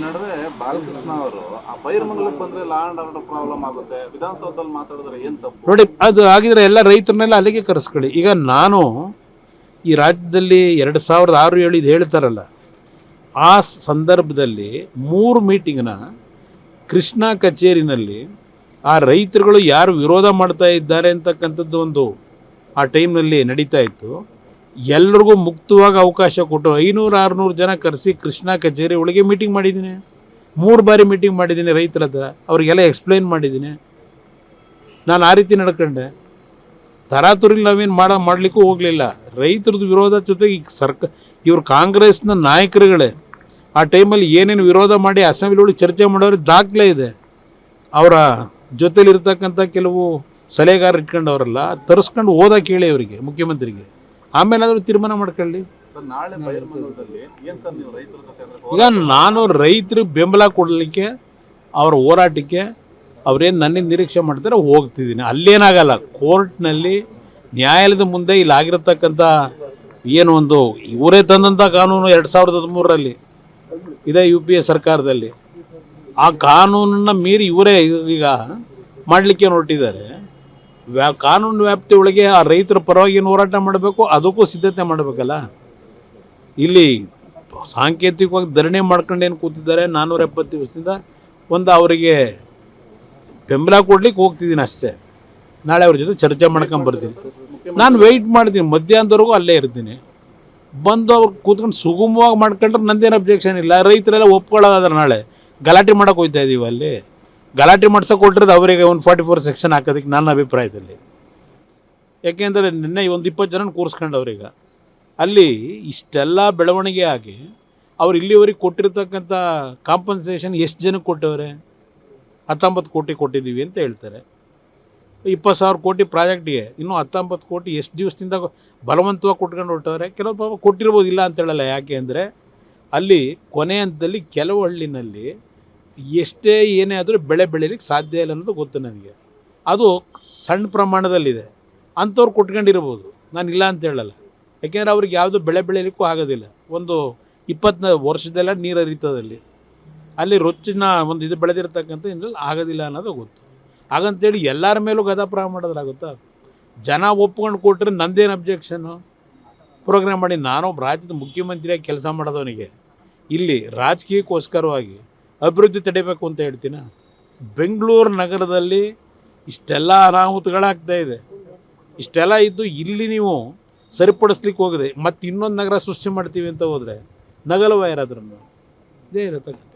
ನಡುವೆ ಬಾಲಕೃಷ್ಣ ಅವರು ಆ ಬೈರಮಂಗಲಕ್ಕೆ ಬಂದ್ರೆ ಲಾ ಅಂಡ್ ಆರ್ಡರ್ ಪ್ರಾಬ್ಲಮ್ ಆಗುತ್ತೆ, ವಿಧಾನಸೌಧದಲ್ಲಿ ಮಾತಾಡಿದ್ರೆ ಏನ್ ತಪ್ಪು? ನೋಡಿ, ಅದು ಆಗಿದ್ರೆ ಎಲ್ಲ ರೈತರನ್ನೆಲ್ಲ ಅಲ್ಲಿಗೆ ಕರೆಸ್ಕೊಳ್ಳಿ. ಈಗ ನಾನು ಈ ರಾಜ್ಯದಲ್ಲಿ 2006-7 ಇದು ಹೇಳ್ತಾರಲ್ಲ, ಆ ಸಂದರ್ಭದಲ್ಲಿ 3 ಮೀಟಿಂಗ್ನ ಕೃಷ್ಣ ಕಚೇರಿನಲ್ಲಿ ಆ ರೈತರುಗಳು ಯಾರು ವಿರೋಧ ಮಾಡ್ತಾ ಇದ್ದಾರೆ ಅಂತಕ್ಕಂಥದ್ದು ಒಂದು ಆ ಟೈಮ್ನಲ್ಲಿ ನಡೀತಾ ಇತ್ತು. ಎಲ್ರಿಗೂ ಮುಕ್ತವಾಗಿ ಅವಕಾಶ ಕೊಟ್ಟು 500-600 ಜನ ಕರೆಸಿ ಕೃಷ್ಣ ಕಚೇರಿ ಒಳಗೆ ಮೀಟಿಂಗ್ ಮಾಡಿದ್ದೀನಿ. 3 ಬಾರಿ ಮೀಟಿಂಗ್ ಮಾಡಿದ್ದೀನಿ ರೈತರ ಹತ್ರ, ಅವ್ರಿಗೆಲ್ಲ ಎಕ್ಸ್ಪ್ಲೈನ್ ಮಾಡಿದ್ದೀನಿ. ನಾನು ಆ ರೀತಿ ನಡ್ಕೊಂಡೆ. ತರಾತುರಿಲಿ ನಾವೇನು ಮಾಡಲಿಕ್ಕೂ ಹೋಗಲಿಲ್ಲ. ರೈತರದ್ದು ವಿರೋಧ ಜೊತೆಗೆ ಈಗ ಇವರು ಕಾಂಗ್ರೆಸ್ನ ನಾಯಕರುಗಳೇ ಆ ಟೈಮಲ್ಲಿ ಏನೇನು ವಿರೋಧ ಮಾಡಿ ಅಸೆಂಬ್ಲಿಯೊಳಗೆ ಚರ್ಚೆ ಮಾಡೋರು ದಾಖಲೆ ಇದೆ. ಅವರ ಜೊತೆಲಿರ್ತಕ್ಕಂಥ ಕೆಲವು ಸಲಹೆಗಾರ ಇಟ್ಕೊಂಡವರೆಲ್ಲ ತರಿಸ್ಕೊಂಡು ಓದಕ್ಕೆ ಹೇಳಿ ಅವರಿಗೆ, ಮುಖ್ಯಮಂತ್ರಿಗೆ. ಆಮೇಲೆ ಆದರೂ ತೀರ್ಮಾನ ಮಾಡ್ಕೊಳ್ಳಿ. ನಾಳೆ ಬೈರಮಂಗಲದಲ್ಲಿ ಏನ್ ಸರ್ ನೀವು ರೈತರ ಜೊತೆ? ಈಗ ನಾನು ರೈತರಿಗೆ ಬೆಂಬಲ ಕೊಡಲಿಕ್ಕೆ, ಅವರ ಹೋರಾಟಕ್ಕೆ ಅವ್ರೇನು ನನ್ನಿಂದ ನಿರೀಕ್ಷೆ ಮಾಡ್ತಾರೆ ಹೋಗ್ತಿದ್ದೀನಿ. ಅಲ್ಲೇನಾಗಲ್ಲ, ಕೋರ್ಟ್ನಲ್ಲಿ ನ್ಯಾಯಾಲಯದ ಮುಂದೆ ಇಲ್ಲಾಗಿರತಕ್ಕಂಥ ಏನು ಒಂದು ಇವರೇ ತಂದಂಥ ಕಾನೂನು 2013ರಲ್ಲಿ ಇದೇ UPA ಸರ್ಕಾರದಲ್ಲಿ, ಆ ಕಾನೂನನ್ನು ಮೀರಿ ಇವರೇ ಈಗ ಮಾಡಲಿಕ್ಕೆ ಹೊರಟಿದ್ದಾರೆ. ಕಾನೂನು ವ್ಯಾಪ್ತಿ ಒಳಗೆ ಆ ರೈತರ ಪರವಾಗಿ ಏನು ಹೋರಾಟ ಮಾಡಬೇಕು, ಅದಕ್ಕೂ ಸಿದ್ಧತೆ ಮಾಡಬೇಕಲ್ಲ. ಇಲ್ಲಿ ಸಾಂಕೇತಿಕವಾಗಿ ಧರಣಿ ಮಾಡ್ಕೊಂಡು ಏನು ಕೂತಿದ್ದಾರೆ 470 ದಿವಸದಿಂದ, ಒಂದು ಅವರಿಗೆ ಬೆಂಬಲ ಕೊಡ್ಲಿಕ್ಕೆ ಹೋಗ್ತಿದ್ದೀನಿ ಅಷ್ಟೇ. ನಾಳೆ ಅವ್ರ ಜೊತೆ ಚರ್ಚೆ ಮಾಡ್ಕೊಂಡು ಬರ್ತೀನಿ. ನಾನು ವೆಯ್ಟ್ ಮಾಡ್ತೀನಿ, ಮಧ್ಯಾಹ್ನದವರೆಗೂ ಅಲ್ಲೇ ಇರ್ತೀನಿ. ಬಂದು ಅವ್ರು ಕೂತ್ಕೊಂಡು ಸುಗಮವಾಗಿ ಮಾಡ್ಕೊಂಡ್ರೆ ನಂದೇನು ಅಬ್ಜೆಕ್ಷನ್ ಇಲ್ಲ. ರೈತರೆಲ್ಲ ಒಪ್ಕೊಳ್ಳೋದಾದ್ರೆ ನಾಳೆ ಗಲಾಟೆ ಮಾಡೋಕೆ ಹೋಗ್ತಾ ಇದ್ದೀವಿ. ಅಲ್ಲಿ ಗಲಾಟೆ ಮಾಡ್ಸೋಕೆ ಕೊಟ್ಟಿರೋದು ಅವರಿಗೆ 144 ಸೆಕ್ಷನ್ ಹಾಕೋದಕ್ಕೆ ನನ್ನ ಅಭಿಪ್ರಾಯದಲ್ಲಿ. ಯಾಕೆಂದರೆ ನಿನ್ನೆ ಒಂದು 20 ಜನ ಕೂರಿಸ್ಕೊಂಡು ಅವ್ರೀಗ ಅಲ್ಲಿ ಇಷ್ಟೆಲ್ಲ ಬೆಳವಣಿಗೆ ಆಗಿ ಅವ್ರು ಇಲ್ಲಿವರೆಗೆ ಕೊಟ್ಟಿರ್ತಕ್ಕಂಥ ಕಾಂಪನ್ಸೇಷನ್ ಎಷ್ಟು ಜನಕ್ಕೆ ಕೊಟ್ಟವ್ರೆ? 19 ಕೋಟಿ ಕೊಟ್ಟಿದ್ದೀವಿ ಅಂತ ಹೇಳ್ತಾರೆ. 20,000 ಕೋಟಿ ಪ್ರಾಜೆಕ್ಟಿಗೆ ಇನ್ನೂ 19 ಕೋಟಿ ಎಷ್ಟು ದಿವಸದಿಂದ ಬಲವಂತವಾಗಿ ಕೊಟ್ಕೊಂಡು ಹೊರಟವ್ರೆ. ಕೆಲವು ಪಾಪ ಕೊಟ್ಟಿರ್ಬೋದು, ಇಲ್ಲ ಅಂತ ಹೇಳಲ್ಲ. ಯಾಕೆ ಅಂದರೆ ಅಲ್ಲಿ ಕೊನೆ ಹಂತದಲ್ಲಿ ಕೆಲವು ಹಳ್ಳಿನಲ್ಲಿ ಎಷ್ಟೇ ಏನೇ ಆದರೂ ಬೆಳೆ ಬೆಳೀಲಿಕ್ಕೆ ಸಾಧ್ಯ ಇಲ್ಲ ಅನ್ನೋದು ಗೊತ್ತು ನನಗೆ. ಅದು ಸಣ್ಣ ಪ್ರಮಾಣದಲ್ಲಿದೆ, ಅಂಥವ್ರು ಕೊಟ್ಕೊಂಡಿರ್ಬೋದು, ನಾನು ಇಲ್ಲ ಅಂತ ಹೇಳಲ್ಲ. ಯಾಕೆಂದರೆ ಅವ್ರಿಗೆ ಯಾವುದೂ ಬೆಳೆ ಬೆಳೀಲಿಕ್ಕೂ ಆಗೋದಿಲ್ಲ. ಒಂದು 20 ವರ್ಷದೆಲ್ಲ ನೀರು ಹರಿತದಲ್ಲಿ ಅಲ್ಲಿ ರೊಚ್ಚಿನ ಒಂದು ಇದು ಬೆಳೆದಿರ್ತಕ್ಕಂಥ ಇನ್ನಲ್ಲಿ ಆಗೋದಿಲ್ಲ ಅನ್ನೋದು ಗೊತ್ತು. ಹಾಗಂತೇಳಿ ಎಲ್ಲರ ಮೇಲೂ ಗದಾಪ್ರಾಯ ಮಾಡೋದ್ರಾಗುತ್ತಾ? ಜನ ಒಪ್ಕೊಂಡು ಕೊಟ್ಟರೆ ನಂದೇನು ಅಬ್ಜೆಕ್ಷನ್ನು? ಪ್ರೋಗ್ರಾಮ್ ಮಾಡಿ ನಾನೊಬ್ಬ ರಾಜ್ಯದ ಮುಖ್ಯಮಂತ್ರಿಯಾಗಿ ಕೆಲಸ ಮಾಡೋದವನಿಗೆ ಇಲ್ಲಿ ರಾಜಕೀಯಕ್ಕೋಸ್ಕರವಾಗಿ ಅಭಿವೃದ್ಧಿ ತಡಿಬೇಕು ಅಂತ ಹೇಳ್ತೀನ? ಬೆಂಗಳೂರು ನಗರದಲ್ಲಿ ಇಷ್ಟೆಲ್ಲ ಅನಾಹುತಗಳಾಗ್ತಾ ಇದೆ. ಇಷ್ಟೆಲ್ಲ ಇದ್ದು ಇಲ್ಲಿ ನೀವು ಸರಿಪಡಿಸ್ಲಿಕ್ಕೆ ಹೋಗಿದೆ, ಮತ್ತು ಇನ್ನೊಂದು ನಗರ ಸೃಷ್ಟಿ ಮಾಡ್ತೀವಿ ಅಂತ ಹೋದರೆ ನಗಲವ ಯಾರಾದ್ರೂ ಇದೇ ಇರತಕ್ಕಂಥ